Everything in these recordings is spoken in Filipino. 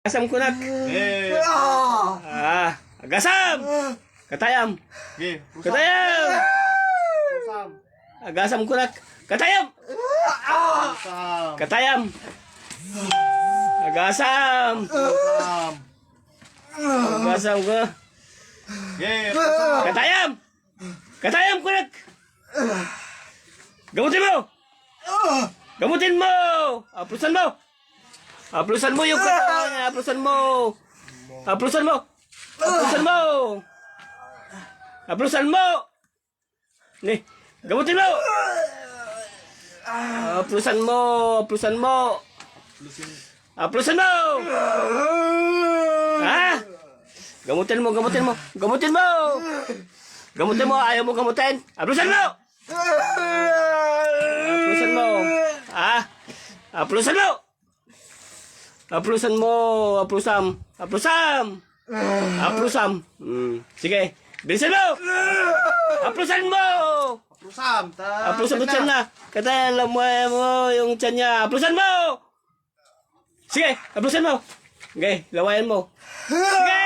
Agasam kunak. Agasam. Katayam. Katayam. Agasam kunak. Katayam. Katayam. Agasam. Agasam ko. Katayam. Katayam kunak. Gamutin mo. Gamutin mo. Aplusan mo. Aplusan mo yung katanya. Aplusan mo. Aplusan mo. Aplusan mo. Aplusan mo. Nih, gamutin mo. Aplusan mo. Aplusan mo. Aplusan mo. Ha? Gamutin mo, gamutin mo. Gamutin mo. Gamutin mo, ayaw mo gamutin. Aplusan mo. Aplusan mo. Ha? Aplusan mo. Aplusan mo. Aplusam. Aplusam. Aplusam. Sige. Bilisan mo. Aplusan mo. Aplusam. Aplusan mo tiyan na. Kata lamuay mo yung tiyan niya. Aplusan mo. Sige. Aplusan mo. Okay. Lawayan mo. Sige.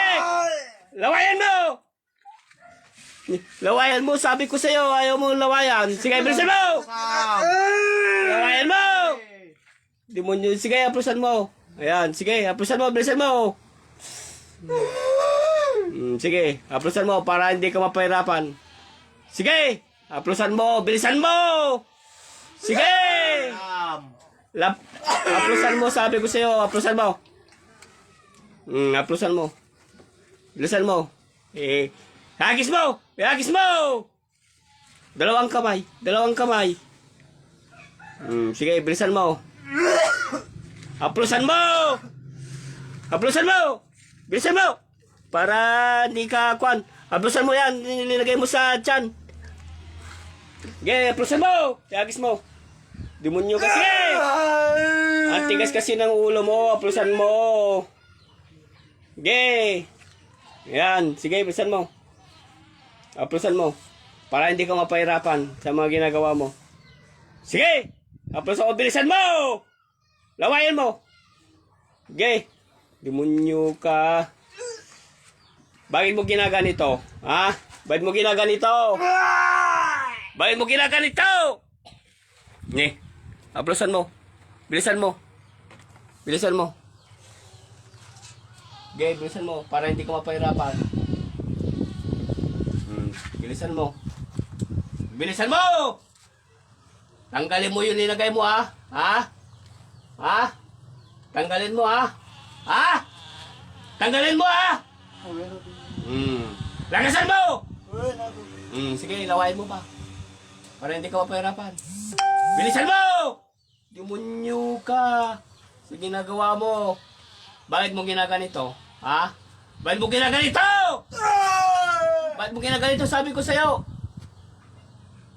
Lawayan mo. Lawayan mo. Sabi ko sa'yo. Ayaw mo lawayan. Sige. Bilisan mo. Lawayan mo. Demonyo. Sige. Aplusan mo. Ayan. Sige. Aplusan mo. Bilisan mo. Sige. Aplusan mo para hindi ka mapahirapan. Sige. Aplusan mo. Bilisan mo. Sige. Aplusan mo. Sabi ko sa'yo. Aplusan mo. Aplusan mo. Bilisan mo. Hagis mo. Hagis mo. Dalawang kamay. Dalawang kamay. Sige. Bilisan mo. Aplusan mo. Aplusan mo. Bilisan mo. Para hindi ka kwan. Aplusan mo yan. Nilagay mo sa tiyan. Sige, aplusan mo. Hagis mo. Demonyo kasi. Ang tigas kasi ng ulo mo. Aplusan mo. Sige. Yan. Sige, aplusan mo. Aplusan mo. Para hindi ka mapahirapan sa mga ginagawa mo. Sige. Aplusan mo. Bilisan mo. Lawayan mo. Sige. Demonyo ka. Bakit mo ginaganito? Ha? Bakit mo ginaganito? Bakit mo ginaganito? Ni, aplusan mo. Bilisan mo. Bilisan mo. Okay, bilisan mo para hindi ka mapahirapan. Bilisan mo. Bilisan mo! Tanggalin mo yung nilagay mo, ha? Ha? Ha? Tanggalin mo, ha? Ha? Tanggalin mo, ha? Lagasan mo! Sige, lawain mo pa. Para hindi ka mapahirapan. Bilisan mo! Demonyo ka sa ginagawa mo. Bakit mo ginaganito? Ha? Bakit mo ginaganito? Bakit mo ginaganito? Sabi ko sa'yo.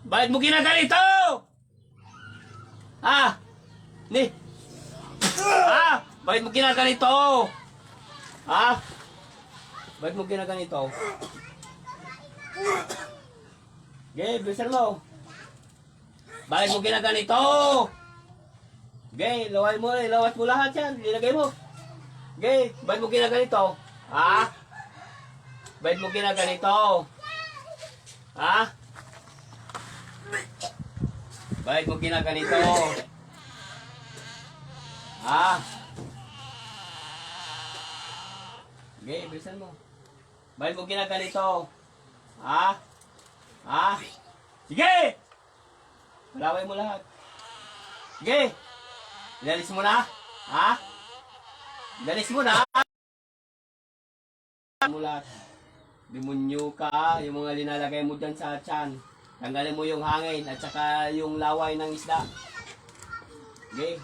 Bakit mo ginaganito? Ha? Ni? Ha? Bakit mo ginaganito? Ha? Bakit mo ginaganito? Okay, bilisan mo. Bakit mo ginaganito? Okay, laway mo, ilawas mo lahat yan. Nilagay mo. Okay, bakit mo ginaganito? Ha? Bakit mo ginaganito? Ha? Bakit mo ginaganito? Ha? Okay, bilisan mo. Bakit mo ginaganito? Ha? Ha? Sige! Malaway mo lahat. Sige! Ilalis mo na. Ha? Ilalis mo na. Mo lahat. Demonyo ka. Yung mga linalagay mo dyan sa tiyan. Tanggalin mo yung hangin at saka yung laway ng isda. Sige.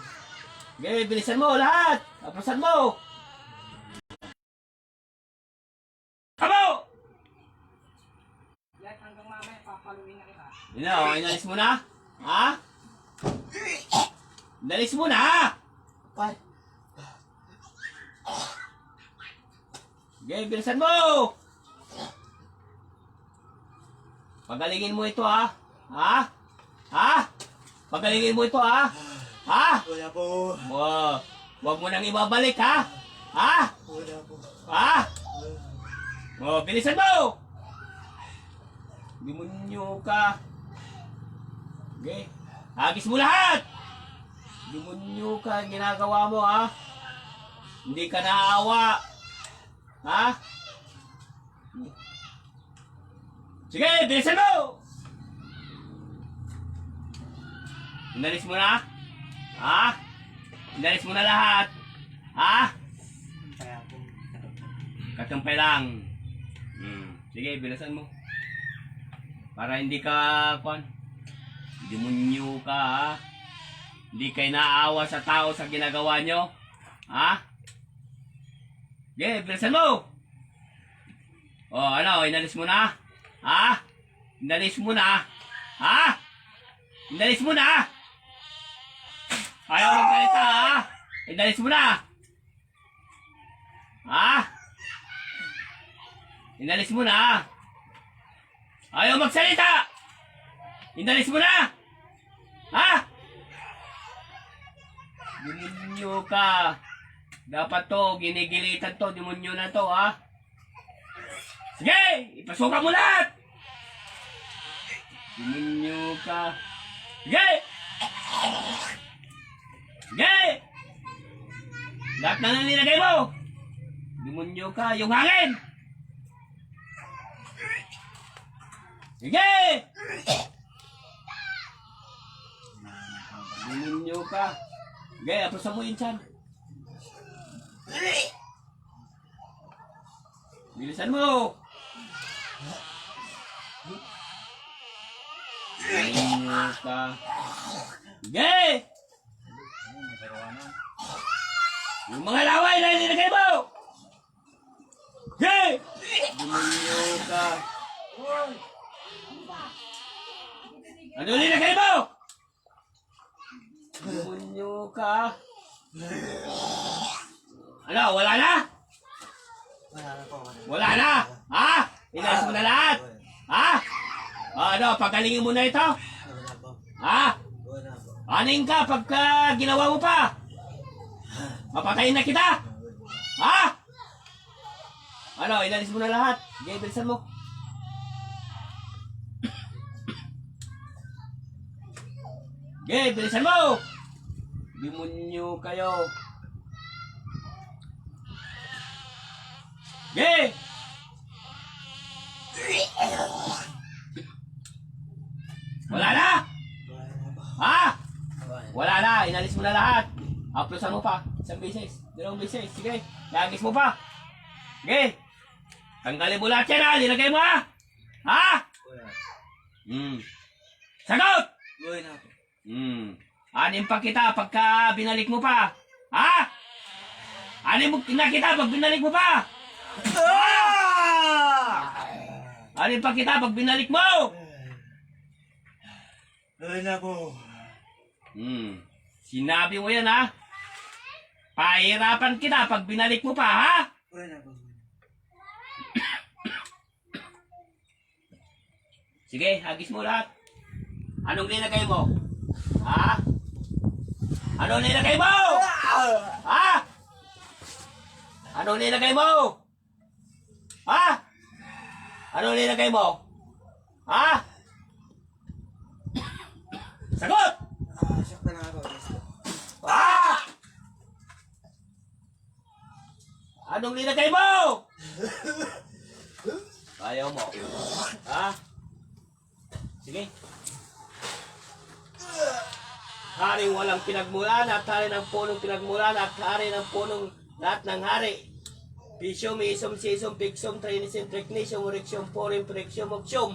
Sige, bilisan mo lahat. Aplusan mo. Abo! Yan hanggang mamaya papaluin na kita. Inalis mo na? Ha? Inalis mo na! Pay. Okay, bilisan mo! Pagalingin mo ito, ha? Ha? Ha? Pagalingin mo ito, ha? Ha? Kuya po. Wag mo nang ibabalik, ha? Ha? Oh, bilisan mo! Demonyo ka. Okay? Hagis mo lahat! Demonyo ka ang ginagawa mo, ha? Hindi ka naawa. Ha? Sige, bilisan mo! Inalis mo na? Ha? Inalis mo na lahat? Ha? Katumpay lang. Sige, bilisan mo. Para hindi ka, demonyo ka, ha? Hindi kayo naawa sa tao sa ginagawa nyo. Ha? Sige, bilisan mo. Oh, ano, inalis mo na? Ha? Inalis mo na? Ha? Inalis mo na? Ayaw magsalita, ha? Inalis mo na? Ha? Inalis mo na? Ayaw magsalita! Inalis mo na? Ha? Demonyo ka. Dapat to, ginigilitan to, demonyo na to, ha? Sige! Ipasuka mo lahat! Demonyo ka. Sige! Sige! Lahat na nilagay mo! Demonyo ka, yung hangin! Sige! Demonyo ka. Sige, apusan mo yun, Chan. Bilisan mo! Demonyo ka. Sige! Yung mga laway na nilagay mo! Sige! Demonyo ka. Ano nilagay mo? Demonyo ka. Ano, wala na? Wala na? Ha? Inalis mo na lahat? Ha? Ano, pagalingin mo na ito? Ha? Aning ka pagka ginawa mo pa? Mapatayin na kita? Ha? Ano, inalis mo na lahat? Sige, bilisan mo. Sige, bilisan mo! Demonyo kayo. Sige! Wala na? Ha? Wala na, inalis mo na lahat. Uploadan mo pa. Isang beses, dalawang beses. Sige, lagis mo pa. Sige. Tanggalin mo lahat yan, ha? Nilagay mo, ha? Ha? Sagot! Anim pa kita pagka binalik mo pa. Ha? Anim na kita pag binalik mo pa. Anim pa kita pag binalik mo. Sinabi mo yan, ha? Pahirapan kita pag binalik mo pa, ha? Sige, hagis mo lahat. Anong nilagay mo? Ha? Anong nilagay mo? Ha? Anong nilagay mo? Ha? Anong nilagay mo? Ha? Sagot! Ha? Anong nilagay mo? Ayaw mo. Ha? Sige. Haring walang pinagmulan at hari ng punong pinagmulan at hari ng punong lahat ng hari. Pisyum, isum, sisum, piksum, trinisim, triknisum, uriksum, porim, priksum, oksum.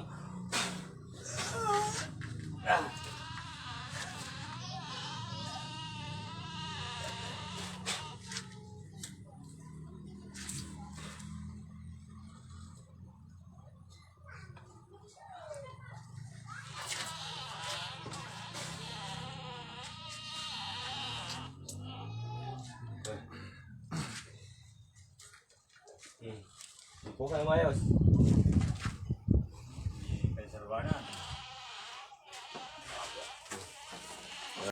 Upo kayo mayos.